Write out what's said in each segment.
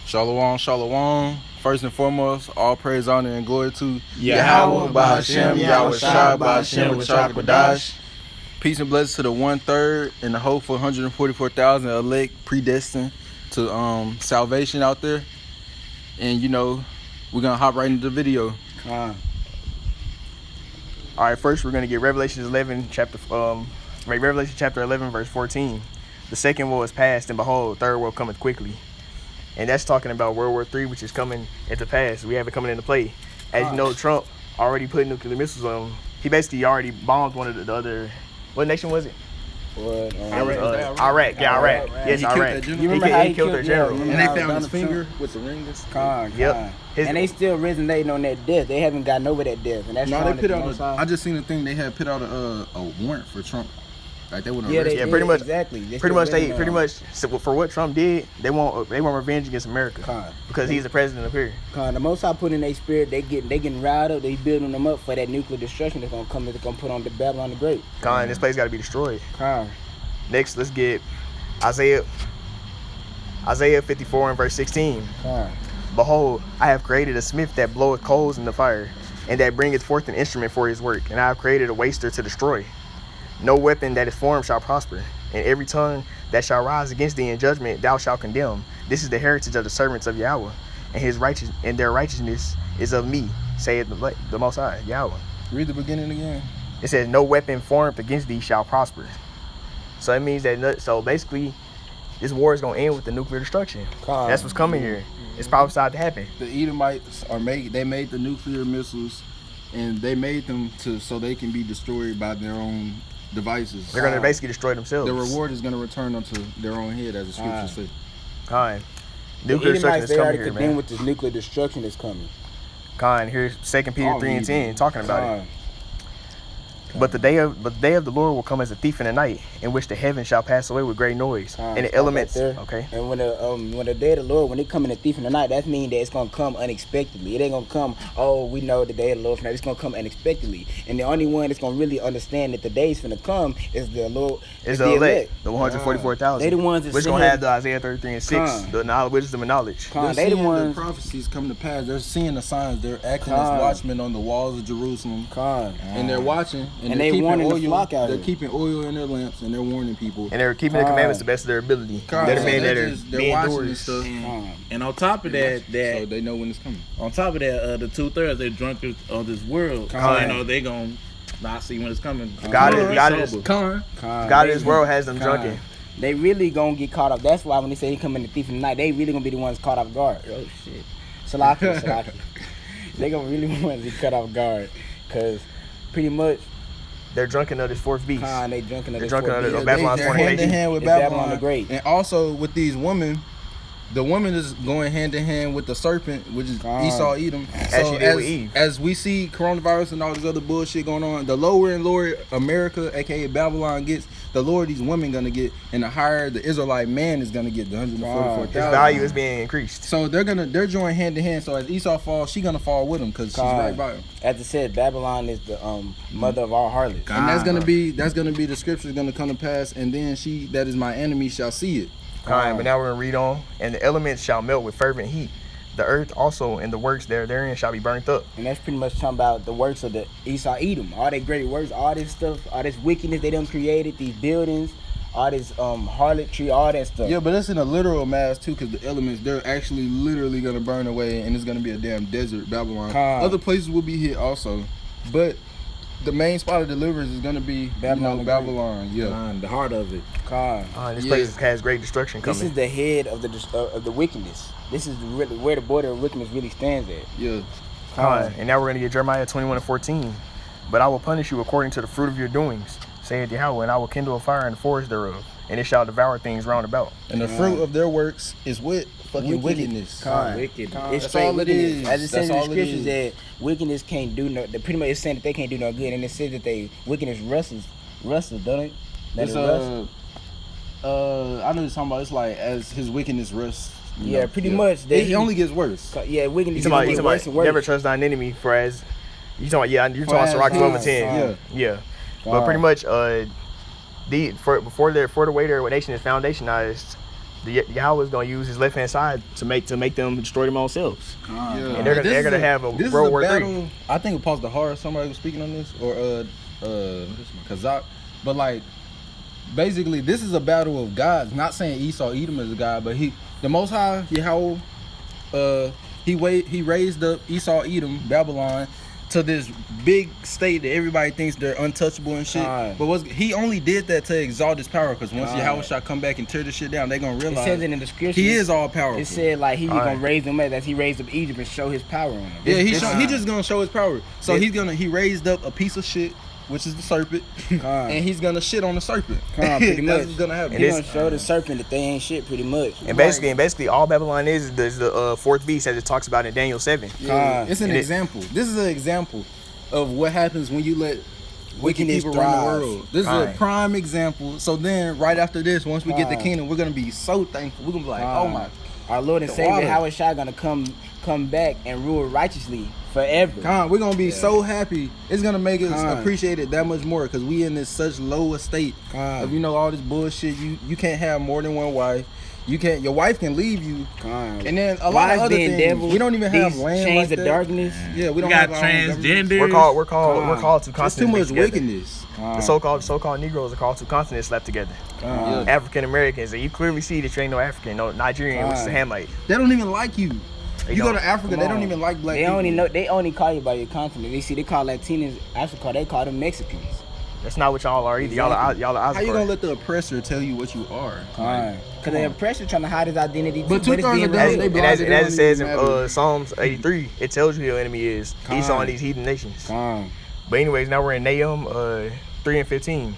Shalom, shalom. First and foremost, all praise, honor, and glory to Yahweh, Bahashem, Yahweh Shah, Bahashem, Wachak, Peace and blessings to the 1/3 and the hope for 144,000 elect predestined to salvation out there. And we're gonna hop right into the video. All right, first we're gonna get Revelation chapter 11, verse 14. The second woe is past, and behold, the third woe cometh quickly. And that's talking about World War III, which is coming into pass. We have it coming into play. As you know, Trump already put nuclear missiles on. He basically already bombed one of the other. What nation was it? Iraq. Yeah, Iraq. Yes, Iraq. You remember how he killed their general? And they found his finger with the ring. Yep. And they still resonating on that death. They haven't gotten over that death. And that's no, they put out. I just seen the thing. They had put out a warrant for Trump. Like they would arrest him. Pretty much. Exactly. So for what Trump did, they want revenge against America because he's the president of here. The Most High put in their spirit. They getting riled up. They building them up for that nuclear destruction that's gonna come. They're gonna put on the Babylon the Great. This place got to be destroyed. Next, let's get Isaiah 54 and verse 16. Behold, I have created a smith that bloweth coals in the fire, and that bringeth forth an instrument for his work. And I have created a waster to destroy. No weapon that is formed shall prosper, and every tongue that shall rise against thee in judgment thou shalt condemn. This is the heritage of the servants of Yahweh, and their righteousness is of me, saith the Most High, Yahweh. Read the beginning again. It says, no weapon formed against thee shall prosper. So it means that, so basically, this war is going to end with the nuclear destruction. That's what's coming here. It's prophesied to happen. The Edomites they made the nuclear missiles, and they made them so they can be destroyed by their own devices. They're going to basically destroy themselves. The reward is going to return unto their own head, as the scriptures say. Nuclear destruction is coming here, man. With this nuclear destruction that's coming. Here's 2 Peter 3 and 10 talking about it. But the day of the Lord will come as a thief in the night, in which the heavens shall pass away with great noise, and the elements. Okay. And when the day of the Lord, when it come in a thief in the night, that means that it's gonna come unexpectedly. It ain't gonna come. Oh, we know the day of the Lord. It's gonna come unexpectedly, and the only one that's gonna really understand that the day's finna come is the Lord. Is the elect, the 144,000. They the ones which gonna have the Isaiah 33 and 6, the knowledge, wisdom, and knowledge. They the ones. The prophecies come to pass. They're seeing the signs. They're acting as watchmen on the walls of Jerusalem. And they're watching. And they warning the flock out. They're keeping oil in their lamps, and they're warning people. And they're keeping the commandments to the best of their ability. They're watching and stuff. And on top of that, so they know when it's coming. On top of that, the 2/3 they're drunk of this world. So they gonna not see when it's coming. God in this world has them drunken. They really gonna get caught up. That's why when they say he come in the thief in the night, they really gonna be the ones caught off guard. Oh shit, Salaki. They gonna really be the ones get caught off guard, cause pretty much. They're drunken of this fourth beast. They drunken of this fourth beast. Babylon's fornication. Hand in hand with Babylon the Great. And also with these women, the woman is going hand in hand with the serpent, which is Esau, Edom. As she did with Eve. As we see coronavirus and all this other bullshit going on, the lower and lower America, aka Babylon, gets, the lower these women gonna get, and the higher the Israelite man is gonna get, the 144,000. His value is being increased. So they're joining hand in hand. So as Esau falls, she's gonna fall with him because she's right by him. As I said, Babylon is the mother of all harlots. And that's gonna be the scripture is gonna come to pass, and then she that is my enemy shall see it. But now we're gonna read on. And the elements shall melt with fervent heat. The earth also and the works therein shall be burnt up. And that's pretty much talking about the works of the Esau Edom. All their great works, all this stuff, all this wickedness they done created, these buildings, all this harlotry, all that stuff. Yeah, but it's in a literal mass too, because the elements, they're actually literally gonna burn away, and it's gonna be a damn desert, Babylon. Other places will be hit also, but the main spot of deliverance is gonna be Babylon. Yeah, the heart of it. This place has great destruction coming. This is the head of the wickedness. This is really where the border of wickedness really stands at. Yeah. And now we're gonna get Jeremiah 21 and 14. But I will punish you according to the fruit of your doings, saith Yahweh, and I will kindle a fire in the forest thereof, and it shall devour things round about. And the fruit of their works is what? Fucking wickedness. It's all it is. As it says in the scriptures that wickedness can't do no. Pretty much it's saying that they can't do no good, and it says that wickedness rustles, don't it? I know what you're talking about. It's like as his wickedness rusts. Pretty much. It only gets worse. Wickedness gets worse and worse. Never trust thine enemy, for as you talking about Sirach 12 and 10. Yeah. But pretty much before the way their nation is foundationized, Yahweh is gonna use his left hand side to make them destroy them own selves. Yeah. And they're gonna have a this World is a War battle. III. I think Apostle Har, somebody was speaking on this, or Kazak. But like, basically, this is a battle of gods. Not saying Esau Edom is a god, but the Most High Yahweh, he raised up Esau Edom, Babylon, to this big state that everybody thinks they're untouchable and shit. But he only did that to exalt his power, because once Yahweh shall come back and tear this shit down, they're gonna realize it says it in the scripture. He is all powerful. It said like he was gonna raise them up as he raised up Egypt and show his power on them. Yeah, he just gonna show his power. So he raised up a piece of shit, which is the serpent, and he's gonna shit on the serpent. Pretty much. That's what's gonna happen. He's gonna show the serpent that they ain't shit, pretty much. And basically, all Babylon is the fourth beast, as it talks about in Daniel 7. It's an example. This is an example of what happens when you let wicked people run the world. This is a prime example. So then, right after this, once we get the kingdom, we're gonna be so thankful. We're gonna be like, oh my, our Lord and Savior Yahweh Shai gonna come back and rule righteously forever. We're gonna be so happy. It's gonna make us appreciate it that much more, because we in this such low estate of all this bullshit. You can't have more than one wife. You can't. Your wife can leave you, and then a lot of other things. Devil, we don't even have land chains like of that. darkness. Yeah, we don't got have transgender. We're called to continents. It's too much wickedness. The so-called Negroes are called two continents slapped together. African Americans, and you clearly see that you ain't no African, no Nigerian, which is a Hamite. They don't even like you. You go to Africa, they don't even like black people. They only call you by your continent. They call Latinos Africa. They call them Mexicans. That's not what y'all are either. Exactly. Y'all are. How you gonna let the oppressor tell you what you are? Because the oppressor trying to hide his identity too. But two-thirds of them, as it says in Psalms 83, it tells you who your enemy is. Esau and these heathen nations. But anyways, now we're in Nahum 3 and 15.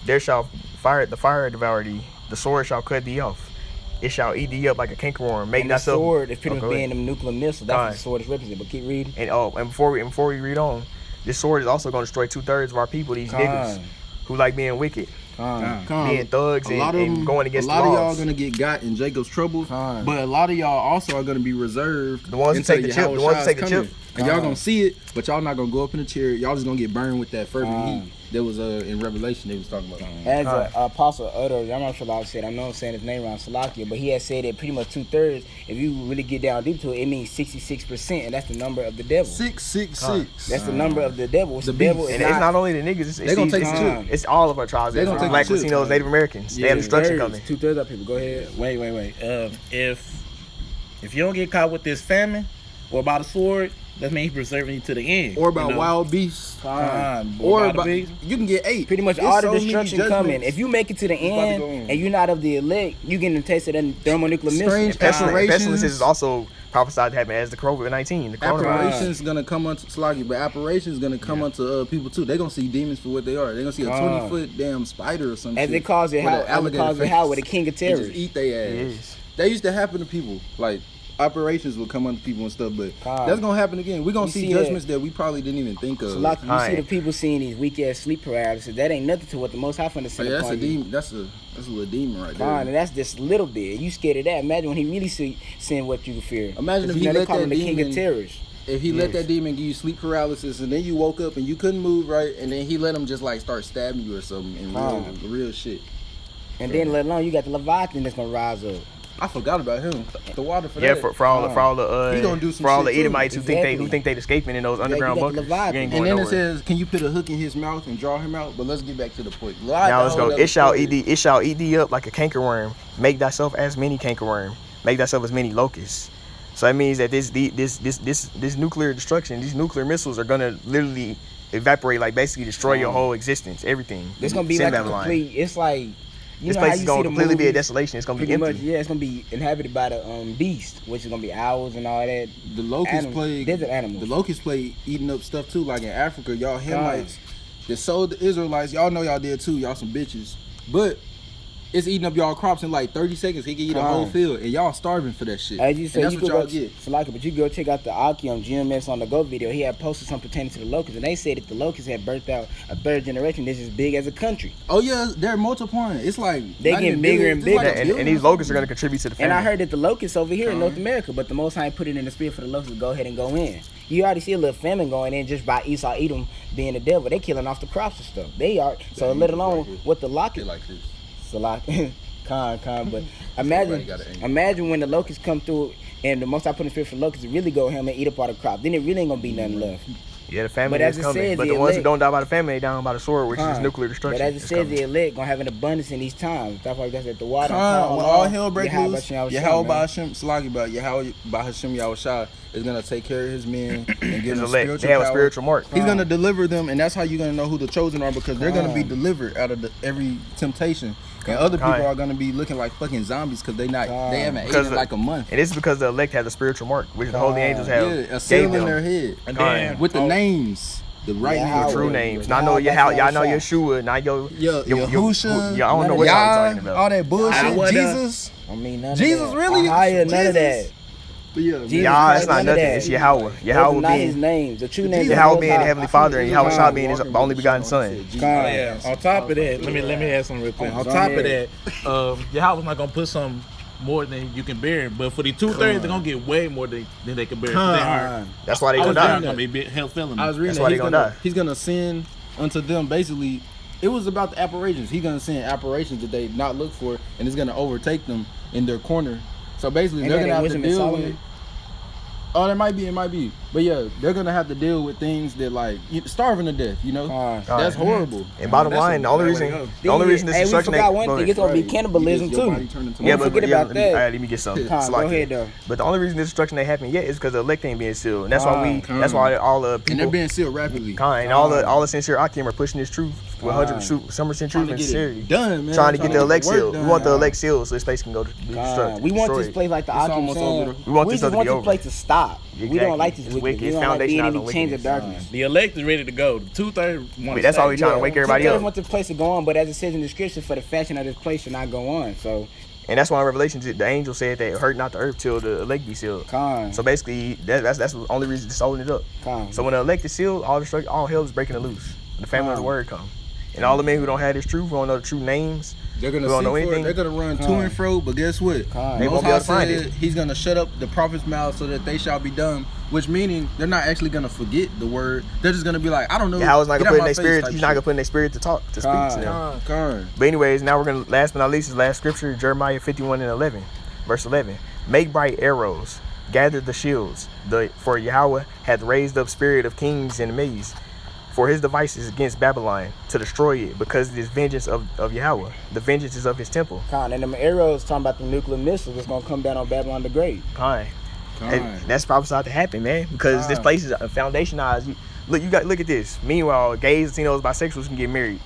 There shall the fire devour thee. The sword shall cut thee off. It shall eat thee up like a cankerworm. Make the sword is pretty much being them nuclear missiles. That's what the sword is representing. But keep reading. And before we read on, this sword is also going to destroy 2/3 of our people, these niggas, who like being wicked, being thugs and going against the laws. A lot of y'all are going to get got in Jacob's trouble, but a lot of y'all also are going to be reserved. The ones who take the chip, and y'all going to see it, but y'all not going to go up in the chariot. Y'all just going to get burned with that fervent heat. That was in Revelation they was talking about. As Apostle Utter, I'm not sure I said, I know I'm saying his name wrong, Salakia, but he had said that pretty much 2/3, if you really get down deep to it, it means 66%, and that's the number of the devil. 666. That's the number of the devil. The devil and it's not only the niggas, they gonna take the chip. It's all of our tribes. They gonna take Black, Latinos, Native Americans. They have destruction coming. 2/3 of people. Go ahead. Wait. If you don't get caught with this famine or by the sword, that means he's preserving you to the end. Or by wild beasts. Or by you can get 8. Pretty much all the destruction coming. If you make it to the end and you're not of the elect, you getting a taste of that thermonuclear missile. Pestilence is also prophesied to happen as the COVID-19. Apparitions gonna come unto Sloggy, but apparitions gonna come unto people too. They gonna see demons for what they are. They gonna see a 20-foot damn spider or something. As they calls it, how with the king of terrors. Just eat their ass. That used to happen to people. Like operations will come under people and stuff, but that's gonna happen again. We're gonna see judgments that we probably didn't even think of. So like you see the people seeing these weak ass sleep paralysis, that ain't nothing to what the Most High finna send upon that's a demon. That's a little demon right there. And that's just little bit. You scared of that. Imagine when he really seeing what you fear. Imagine if he let that the demon, king of terrors. If he let that demon give you sleep paralysis and then you woke up and you couldn't move right, and then he let him just like start stabbing you or something in real shit. And then let alone you got the Leviathan that's gonna rise up. I forgot about him. The water for that. For all the Edomites who think they escaping in those underground bunkers. And then it says, can you put a hook in his mouth and draw him out? But let's get back to the point. Now let's go. It shall eat thee up like a cankerworm. Make thyself as many cankerworm. Make thyself as many locusts. So that means that this nuclear destruction, these nuclear missiles are gonna literally evaporate, like basically destroy your whole existence, everything. It's gonna be like a complete. It's like. This place is gonna completely be a desolation. It's gonna be empty. It's gonna be inhabited by the beast, which is gonna be owls and all that. The locust plague. Desert animals. The locust plague eating up stuff too. Like in Africa, y'all Hamites that sold the Israelites. Y'all know y'all did too. Y'all some bitches. But it's eating up y'all crops in like 30 seconds. He can eat a whole field, and y'all starving for that shit. As you said, that's what y'all get. But you go check out the Akium GMS on the Go video. He had posted something pertaining to the locusts, and they said that the locusts had birthed out a third generation that's as big as a country. Oh yeah, they're multiplying. It's like they getting bigger and bigger. Like and these locusts are gonna contribute to the family. And I heard that the locusts over here in North America, but the Most High put it in the spirit for the locusts to go ahead and go in. You already see a little famine going in just by Esau Edom being the devil. They killing off the crops and stuff. They are so let alone what the locusts. like this. So like. But imagine when the locusts come through and the Most High put in spirit for locusts to really go him and eat up all the crop. Then it really ain't gonna be nothing left. Yeah, the famine But as is it coming. says, But the the ones who elect- don't die by the famine, they die by the sword, which is nuclear destruction. But as it It's says, coming. the elect gonna have an abundance in these times. That's why we got that the water. When all hell breaks loose, Yahweh Yahweh Hashem Salaki about Yahweh Hashem Yahushua is gonna take care of his men and give His them elect. spiritual They have a power. spiritual mark. He's gonna deliver them, and that's how you're gonna know who the chosen are, because they're gonna be delivered out of every temptation. And other people are gonna be looking like fucking zombies because they haven't eaten in like a month. And this is because the elect have the spiritual mark, which the holy angels have. Yeah, a seal in their head. And then With the names. The right Yahweh. name. True names. Now I know y'all know Yeshua, not your Yahusha. I don't know what y'all talking about. All that bullshit. wonder- Jesus. I mean, none Jesus of that. really? None of that. Jesus. But yeah, Jesus Y'all, Christ, it's not none of nothing. that. It's Yahweh. Those are Yahweh not his being names. The true names. Yahweh being the Heavenly Father and Yahweh Shah being his only begotten Son. yeah. On top of that, let me add something real quick. On Go top of ahead. that, Yahweh's not gonna put some more than you can bear, but for the 2/3, they're gonna get way more than they can bear. They are. That's why they I gonna was die. gonna be hell feeling. I was reading That's that why they gonna die. he's gonna send unto them basically. It was about the apparitions. He's gonna send apparitions that they not look for, and it's gonna overtake them in their corner. So basically, Ain't they're that gonna have to Wisdom and deal Solomon? with. Oh, it might be. But yeah, they're gonna have to deal with things that like starving to death. You know, that's horrible. And bottom line, the only reason this Hey, we destruction forgot ain't. one go thing. ahead. It's gonna be cannibalism Your too. body turned into Yeah, monster. forget about that. All right, let me get something. Con, It's go like ahead it. though. But the only reason this destruction ain't happening yet is because the elect ain't being sealed, and that's why that's why all the people And they're being sealed rapidly. and all the sincere Akim are pushing this truth with 100% truth and sincerity. Done, man. Trying to get the elect work sealed. We done. want the elect sealed so this place can go to be destroyed. We want this destroyed. place like the It's Akim almost saying. over. We want We this just to want be this over. place to stop. We Exactly. don't like this It's wicked. wicked. We It's don't like being foundational any change of wickedness. darkness. The elect is ready to go. The 2/3 want to That's all we trying to wake everybody up. want this place to go on, but as it says in the scripture, for the fashion of this place should not go on. So, And that's why in Revelation the angel said that hurt not the earth till the elect be sealed. con, So basically that's the only reason it's holding it up. con. So when the elect is sealed, all hell is breaking loose. The family of the word come. And all the men who don't have this truth, who don't know the true names, They're gonna We don't seek know for it. anything. They're gonna run to and fro, but guess what? They won't be able to find it. He's gonna shut up the prophet's mouth so that they shall be dumb. Which meaning they're not actually gonna forget the word. They're just gonna be like, I don't know. Yahweh's not Get gonna out put in my their face spirit. type He's not shit. gonna put in their spirit to talk, to speak to them. Con. But anyways, now we're gonna last but not least is last scripture, Jeremiah 51:11, verse 11. Make bright arrows, gather the shields. For Yahweh hath raised up spirit of kings and maids, for his devices against Babylon to destroy it, because it is vengeance of Yahweh. The vengeance is of his temple. Con, and them arrows talking about the nuclear missiles that's gonna come down on Babylon the Great. Fine. And that's prophesied to happen, man, because this place is foundationized. Look at this. Meanwhile, gays, Latinos, bisexuals can get married.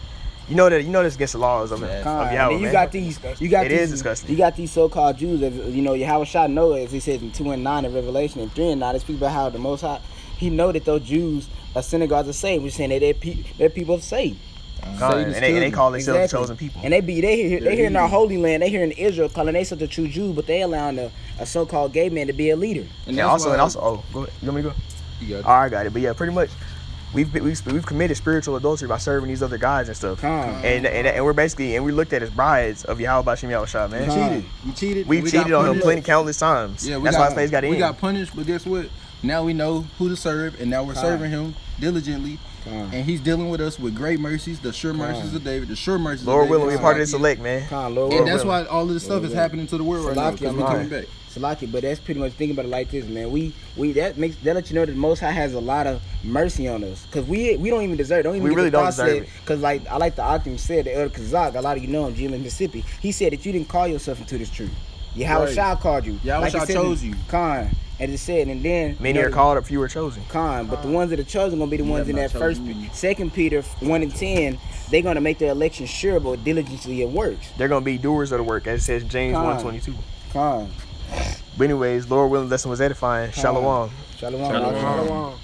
You know that's against the laws of Con, Yahweh, and then you man. got these, It is disgusting. You got these so-called Jews that Yahweh Shah know, as he says in 2:9 in Revelation and 3:9, it speaks about how the Most High, he know that those Jews are synagogues of Satan. We're saying that they're people of Satan. And they call themselves the chosen people. And they here in our holy land. They here in Israel calling themselves the true Jews, but they allowing a so-called gay man to be a leader. And also, oh, go ahead. You want me to go? You got it. All right, I got it. But yeah, pretty much, we've committed spiritual adultery by serving these other guys and stuff. And we're basically we looked at as brides of Yahweh Bashem Yahushua, man. We cheated. We cheated got on him punished. countless times. Yeah, that's why his face got in. We got punished, but guess what? Now we know who to serve, and now we're serving him diligently. And he's dealing with us with great mercies, the sure mercies of David, the sure mercies Lord of David. willing, we're part of this elect, man. And that's why all of this stuff is happening to the world right now, because we're coming back. Salaki, but that's pretty much thinking about it like this, man. That let you know that the Most High has a lot of mercy on us, cause we don't even deserve it. Don't even We get really the don't thought deserve said, cause like I like the Akim said, the Elder Kazak, a lot of you know him, Jim in Mississippi. He said that you didn't call yourself into this truth. Yahweh Shah called you. Yahweh Shah chose you. Khan, as it said, and then Many are called, a few are chosen. Khan, but the ones that are chosen gonna be the ones in that Second Peter 1:10. They're gonna make their election sure, but diligently it works. They're gonna be doers of the work, as it says in James 1:22. Khan. But anyways, Lord willing, lesson was edifying. Shalom. Shalom.